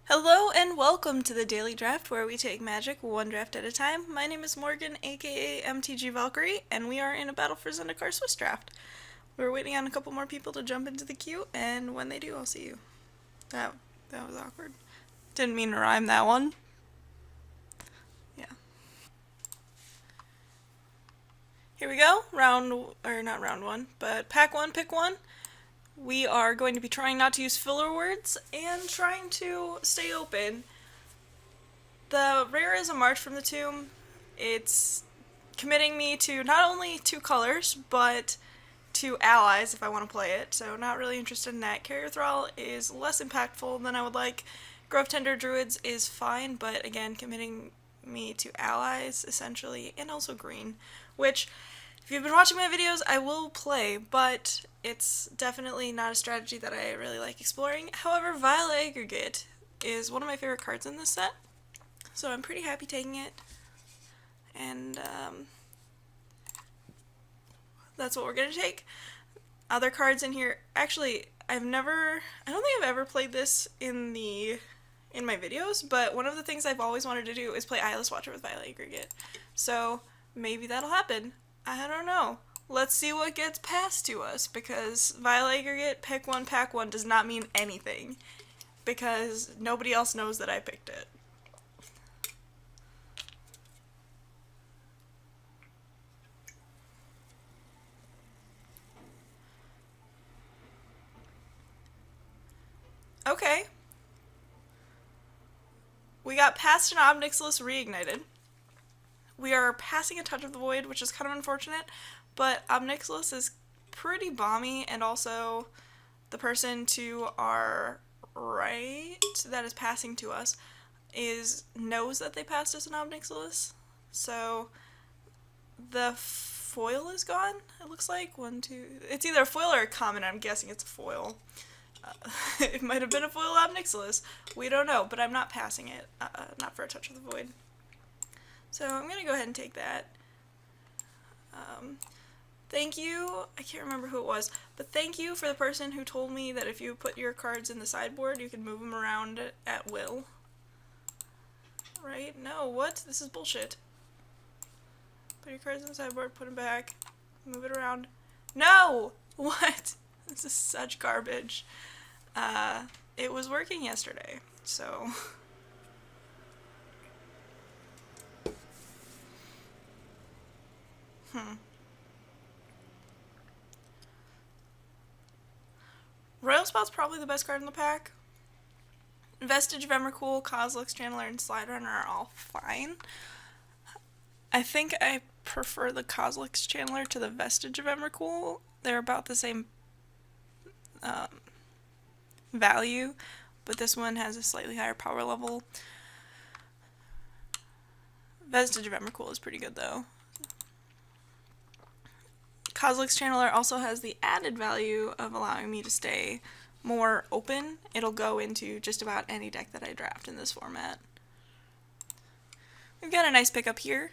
Hello and welcome to the Daily Draft, where we take Magic one draft at a time. My name is Morgan, aka MTG Valkyrie, and we are in a Battle for Zendikar Swiss draft. We're waiting on a couple more people to jump into the queue, and when they do, I'll see you. That that was awkward. Didn't mean to rhyme that one. Yeah. Here we go. Not round one, but pack one, pick one. We are going to be trying not to use filler words and trying to stay open. The rare is a March from the Tomb. It's committing me to not only two colors, but two allies if I want to play it. So not really interested in that. Carrier Thrall is less impactful than I would like. Grove Tender Druids is fine, but again, committing me to allies, essentially, and also green. Which, if you've been watching my videos, I will play, but it's definitely not a strategy that I really like exploring. However, Vile Aggregate is one of my favorite cards in this set, so I'm pretty happy taking it. And that's what we're going to take. Other cards in here, actually, I don't think I've ever played this in my videos, but one of the things I've always wanted to do is play Eyeless Watcher with Vile Aggregate. So maybe that'll happen. I don't know. Let's see what gets passed to us, because Vile Aggregate, pick one, pack one does not mean anything, because nobody else knows that I picked it. Okay. We got past an Obnixilis reignited. We are passing a Touch of the Void, which is kind of unfortunate, but Obnixilis is pretty bomby, and also the person to our right that is passing to us knows that they passed us an Obnixilis. So the foil is gone, it looks like. One, two. It's either a foil or a common. I'm guessing it's a foil. It might have been a foil Obnixilis. We don't know, but I'm not passing it. Not for a Touch of the Void. So I'm going to go ahead and take that. Thank you. I can't remember who it was, but thank you for the person who told me that if you put your cards in the sideboard, you can move them around at will. Right? No, what? This is bullshit. Put your cards in the sideboard, put them back, move it around. No! What? This is such garbage. It was working yesterday, so... Royal Spot's probably the best card in the pack. Vestige of Emrakul, Kozilek's Channeler, and Slide Runner are all fine. I think I prefer the Kozilek's Channeler to the Vestige of Emrakul. They're about the same value, but this one has a slightly higher power level. Vestige of Emrakul is pretty good though. Kozilek's Channeler also has the added value of allowing me to stay more open. It'll go into just about any deck that I draft in this format. We've got a nice pickup here.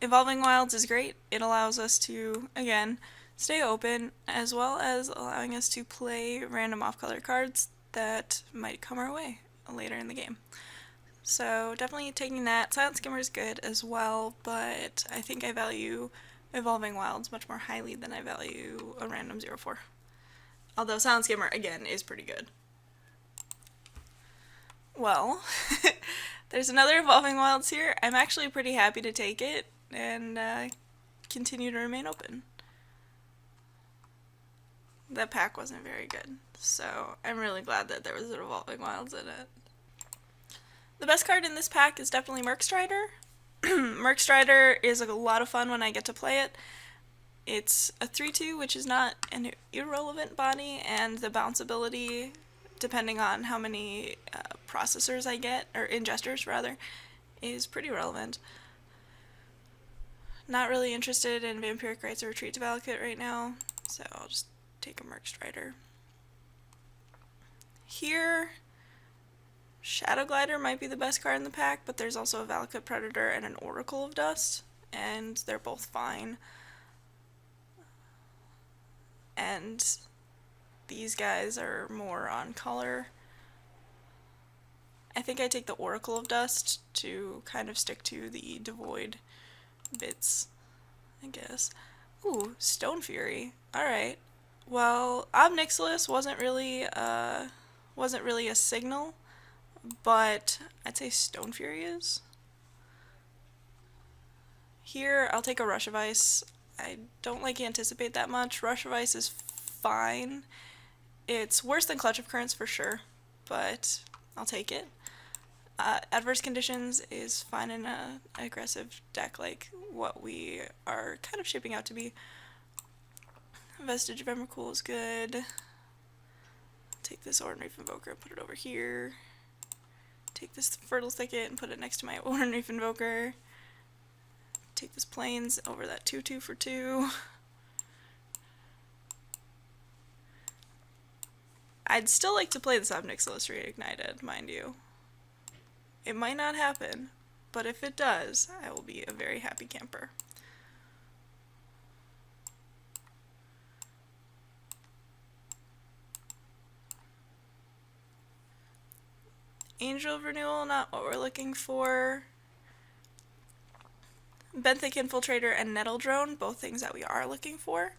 Evolving Wilds is great. It allows us to, again, stay open, as well as allowing us to play random off-color cards that might come our way later in the game. So definitely taking that. Silent Skimmer is good as well, but I think I value Evolving Wilds much more highly than I value a random 0/4. Although Silent Skimmer, again, is pretty good. Well, there's another Evolving Wilds here. I'm actually pretty happy to take it and continue to remain open. That pack wasn't very good, so I'm really glad that there was an Evolving Wilds in it. The best card in this pack is definitely Mercstrider. Mercstrider is a lot of fun when I get to play it. It's a 3/2, which is not an irrelevant body, and the bounce ability, depending on how many processors I get, or ingesters rather, is pretty relevant. Not really interested in Vampiric Rites or Retreat to Valakut right now, so I'll just take a Mercstrider. Here, Shadow Glider might be the best card in the pack, but there's also a Valakut Predator and an Oracle of Dust, and they're both fine. And these guys are more on color. I think I take the Oracle of Dust to kind of stick to the devoid bits, I guess. Ooh, Stone Fury. Alright. Well, Ob Nixilis wasn't really a signal, but I'd say Stone Fury is. Here, I'll take a Rush of Ice. I don't like Anticipate that much. Rush of Ice is fine. It's worse than Clutch of Currents for sure, but I'll take it. Adverse Conditions is fine in an aggressive deck like what we are kind of shaping out to be. Vestige of Emrakul is good. Take this Ordinary Reef Invoker and put it over here. Take this Fertile Thicket and put it next to my Ordinary Reef Invoker. Take this Plains over that 2/2 for 2. I'd still like to play this Ob Nixilis Reignited, mind you. It might not happen, but if it does, I will be a very happy camper. Angel of Renewal, not what we're looking for. Benthic Infiltrator and Nettle Drone, both things that we are looking for.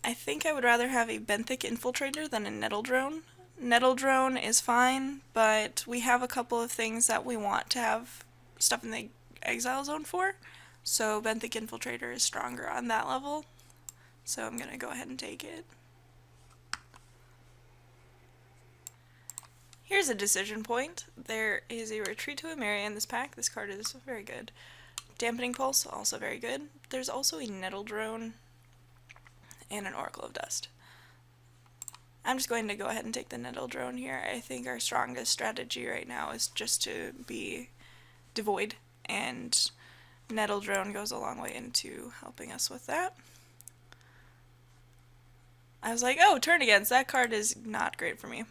I think I would rather have a Benthic Infiltrator than a Nettle Drone. Nettle Drone is fine, but we have a couple of things that we want to have stuff in the exile zone for, so Benthic Infiltrator is stronger on that level, so I'm gonna go ahead and take it. Here's a decision point. There is a Retreat to Emeria in this pack. This card is very good. Dampening Pulse, also very good. There's also a Nettle Drone and an Oracle of Dust. I'm just going to go ahead and take the Nettle Drone here. I think our strongest strategy right now is just to be devoid, and Nettle Drone goes a long way into helping us with that. I was like, oh, Turn Against, that card is not great for me.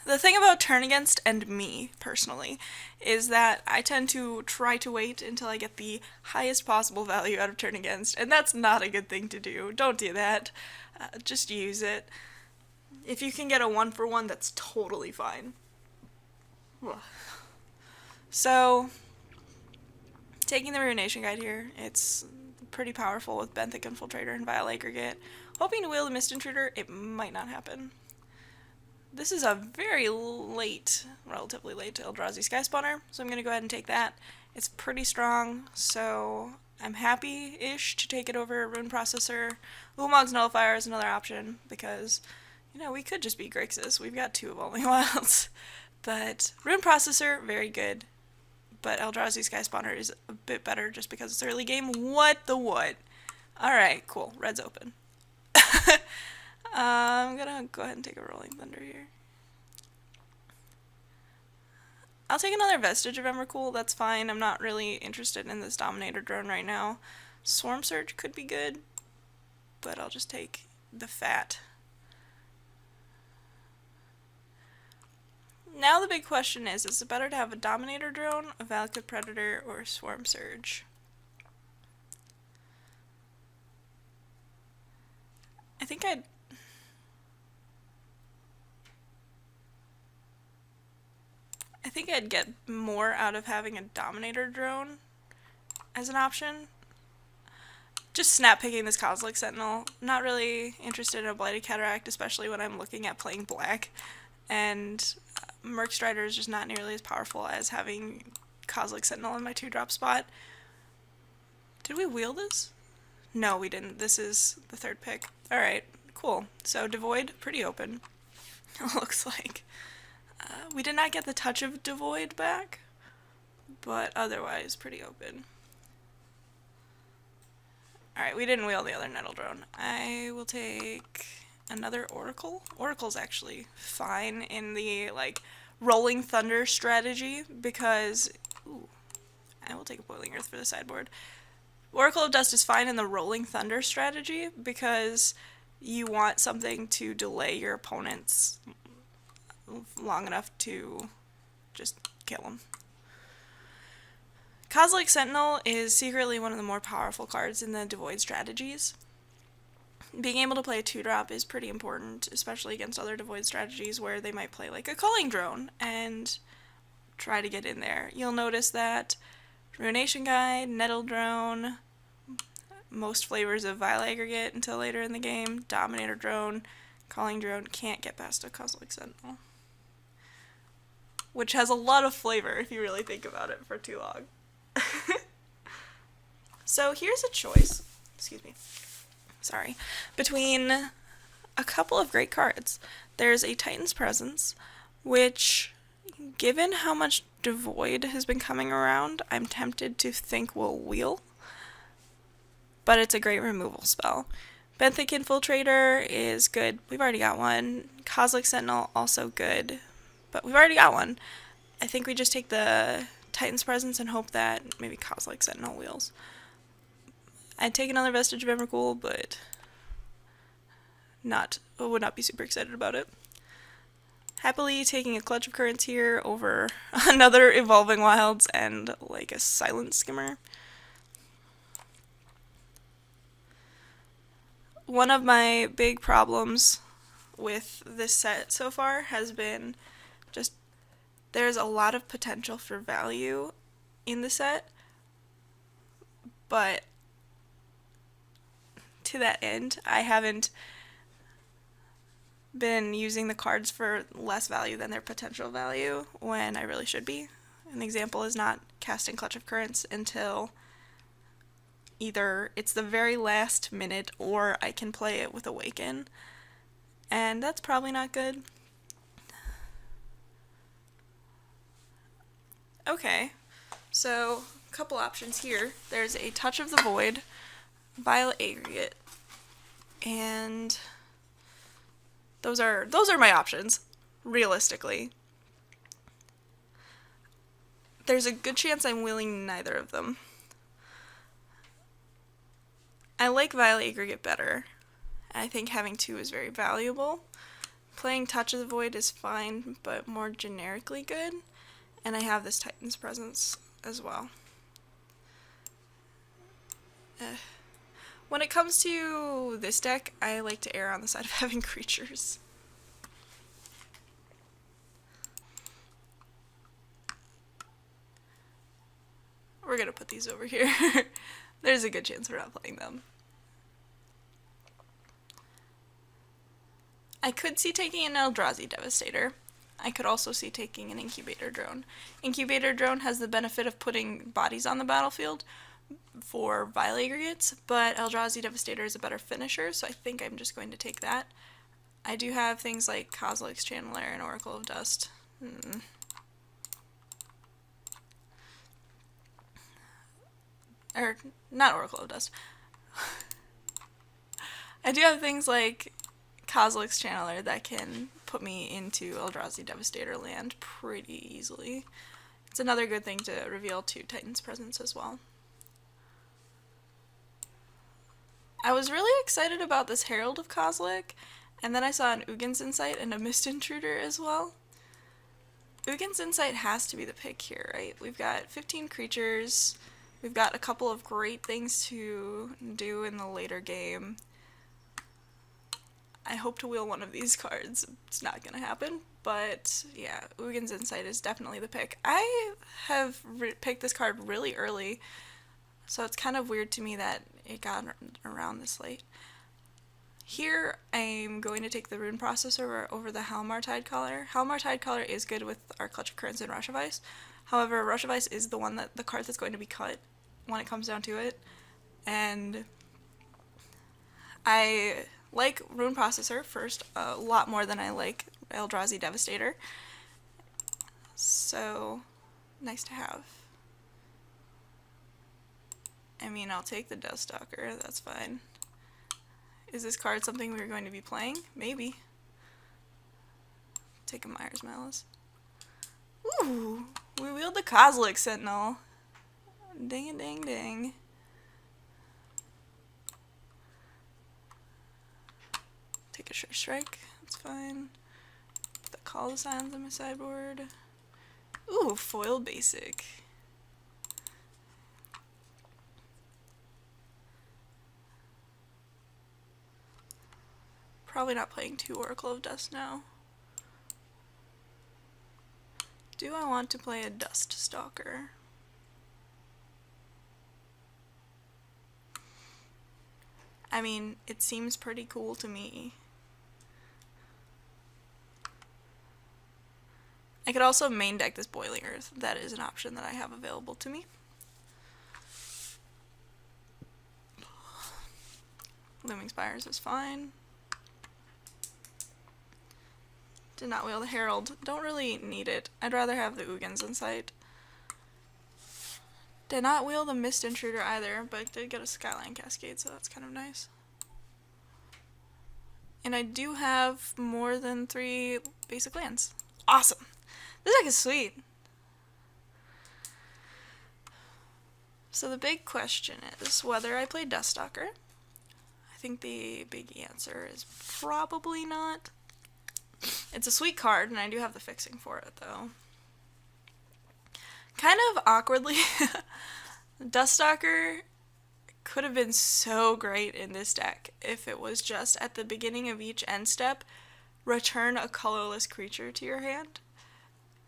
The thing about Turn Against and me, personally, is that I tend to try to wait until I get the highest possible value out of Turn Against, and that's not a good thing to do. Don't do that. Just use it. If you can get a 1-for-1, that's totally fine. So, taking the Ruination Guide here, it's pretty powerful with Benthic Infiltrator and Vile Aggregate. Hoping to wheel the Mist Intruder, it might not happen. This is a very late, relatively late Eldrazi Sky Spawner, so I'm going to go ahead and take that. It's pretty strong, so I'm happy-ish to take it over Rune Processor. Ulamog's Nullifier is another option, because, you know, we could just be Grixis. We've got 2 Evolving Wilds. But Rune Processor, very good. But Eldrazi Sky Spawner is a bit better just because it's early game. What the what? Alright, cool. Red's open. I'm gonna go ahead and take a Rolling Thunder here. I'll take another Vestige of Emrakul, that's fine. I'm not really interested in this Dominator Drone right now. Swarm Surge could be good, but I'll just take the fat. Now the big question is it better to have a Dominator Drone, a Valakut Predator, or a Swarm Surge? I think I'd get more out of having a Dominator Drone as an option. Just snap picking this Kozilek Sentinel. Not really interested in a Blighted Cataract, especially when I'm looking at playing black. And Merc Strider is just not nearly as powerful as having Kozilek Sentinel in my 2-drop spot. Did we wheel this? No, we didn't. This is the 3rd pick. Alright, cool. So Devoid, pretty open. Looks like. We did not get the Touch of Devoid back, but otherwise pretty open. Alright, we didn't wheel the other Nettle Drone. I will take another Oracle. Oracle's actually fine in the, like, Rolling Thunder strategy, because... Ooh, I will take a Boiling Earth for the sideboard. Oracle of Dust is fine in the Rolling Thunder strategy, because you want something to delay your opponents long enough to just kill them. Kozilek Sentinel is secretly one of the more powerful cards in the Devoid strategies. being able to play a 2-drop is pretty important, especially against other Devoid strategies where they might play like a Culling Drone and try to get in there. You'll notice that Ruination Guide, Nettle Drone, most flavors of Vile Aggregate until later in the game, Dominator Drone, Culling Drone can't get past a Cosmic Sentinel. Which has a lot of flavor if you really think about it for too long. So here's a choice, between a couple of great cards. There's a Titan's Presence, which, given how much Devoid has been coming around, I'm tempted to think will wheel. But it's a great removal spell. Benthic Infiltrator is good. We've already got one. Cosmic Sentinel, also good. But we've already got one. I think we just take the Titan's Presence and hope that maybe Cosmic Sentinel wheels. I'd take another Vestige of Emrakul, but would not be super excited about it. Happily taking a Clutch of Currents here over another Evolving Wilds and like a Silent Skimmer. One of my big problems with this set so far has been just there's a lot of potential for value in the set, but to that end, I haven't been using the cards for less value than their potential value when I really should be. An example is not casting Clutch of Currents until either it's the very last minute or I can play it with Awaken, and that's probably not good. Okay, so a couple options here. There's a Touch of the Void, Vile Aggregate, and those are my options, realistically. There's a good chance I'm wheeling neither of them. I like Vile Aggregate better. I think having 2 is very valuable. Playing Touch of the Void is fine, but more generically good. And I have this Titan's Presence as well. When it comes to this deck, I like to err on the side of having creatures. We're gonna put these over here. There's a good chance we're not playing them. I could see taking an Eldrazi Devastator. I could also see taking an Incubator Drone. Incubator Drone has the benefit of putting bodies on the battlefield for Vile Aggregates, but Eldrazi Devastator is a better finisher, so I think I'm just going to take that. I do have things like Kozilek's Channeler and Oracle of Dust. Or, not Oracle of Dust. I do have things like Kozilek's Channeler that can put me into Eldrazi Devastator land pretty easily. It's another good thing to reveal 2 Titan's Presence as well. I was really excited about this Herald of Kozilek, and then I saw an Ugin's Insight and a Mist Intruder as well. Ugin's Insight has to be the pick here, right? We've got 15 creatures, we've got a couple of great things to do in the later game. I hope to wheel one of these cards. It's not gonna happen, but yeah, Ugin's Insight is definitely the pick. I have picked this card really early, so it's kind of weird to me that it got around this late. Here, I'm going to take the Rune Processor over the Halmar Tidecaller. Halmar Tidecaller is good with our Clutch of Currents and Rush of Ice. However, Rush of Ice is the card that's going to be cut when it comes down to it. And I like Rune Processor first a lot more than I like Eldrazi Devastator. So, nice to have. I mean, I'll take the Deathstalker, that's fine. Is this card something we're going to be playing? Maybe. Take a Myers Malice. Ooh! We wheeled the Kozilek Sentinel. Ding a ding ding. Take a Sure Strike, that's fine. Put the Call to Silence on my sideboard. Ooh, foil basic. Probably not playing 2 Oracle of Dust now. Do I want to play a Dust Stalker? I mean, it seems pretty cool to me. I could also main deck this Boiling Earth. That is an option that I have available to me. Looming Spires is fine. Did not wheel the Herald. Don't really need it. I'd rather have the Ugins Insight. Did not wheel the Mist Intruder either, but did get a Skyline Cascade, so that's kind of nice. And I do have more than 3 basic lands. Awesome! This deck is sweet! So the big question is whether I play Duststalker. I think the big answer is probably not. It's a sweet card, and I do have the fixing for it, though. Kind of awkwardly, Duststalker could have been so great in this deck if it was just at the beginning of each end step, return a colorless creature to your hand.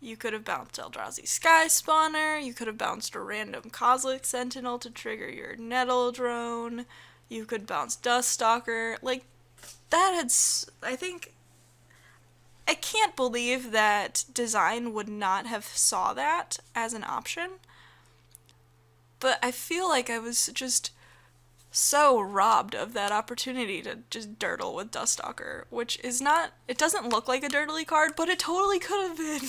You could have bounced Eldrazi Sky Spawner, you could have bounced a random Kozilek Sentinel to trigger your Nettle Drone, you could bounce Duststalker. Like, that had, I can't believe that design would not have saw that as an option. But I feel like I was just so robbed of that opportunity to just dirtle with Duststalker, which is not, it doesn't look like a dirtly card, but it totally could have been.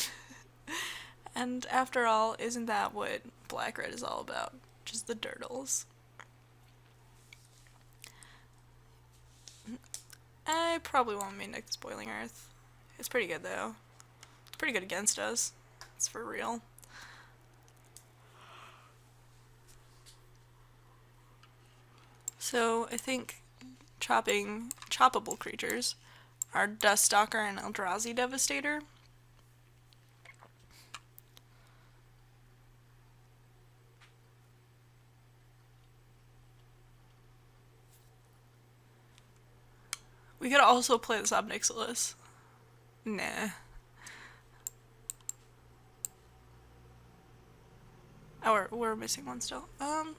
And after all, isn't that what Black-Red is all about? Just the dirtles. I probably won't main deck this Boiling Earth. It's pretty good, though. It's pretty good against us. It's for real. So, I think choppable creatures are Duststalker and Eldrazi Devastator. We could also play this Obnixilis. Nah. Oh, we're missing one still. I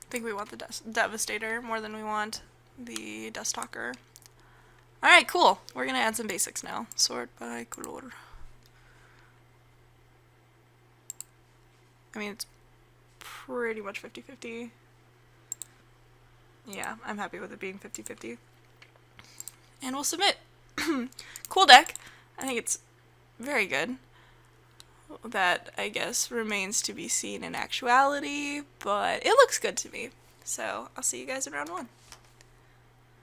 think we want the Devastator more than we want the Duststalker. Alright, cool. We're gonna add some basics now. Sort by color. I mean, it's pretty much 50-50. Yeah, I'm happy with it being 50-50. And we'll submit. Cool deck. I think it's very good. That, I guess, remains to be seen in actuality, but it looks good to me. So, I'll see you guys in round 1.